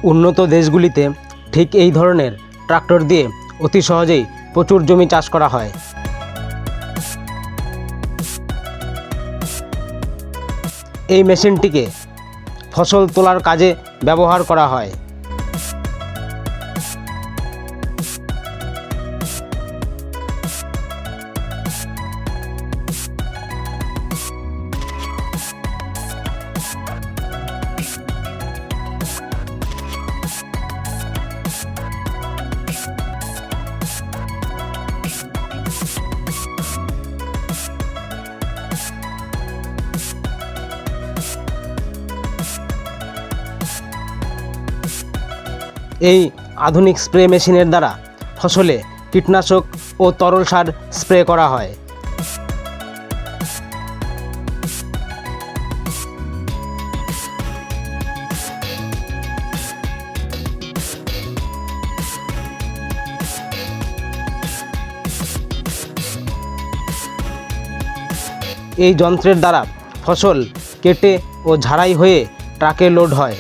উন্নত দেশগুলিতে ঠিক এই ধরনের ট্রাক্টর দিয়ে অতি সহজেই প্রচুর জমি চাষ করা হয়। এই মেশিনটিকে ফসল তোলার কাজে ব্যবহার করা হয়। এই আধুনিক স্প্রে মেশিনের দ্বারা ফসলে কীটনাশক ও তরল সার স্প্রে করা হয়। এই যন্ত্রের দ্বারা ফসল কেটে ও ঝাড়াই হয়ে ট্রাকে লোড হয়।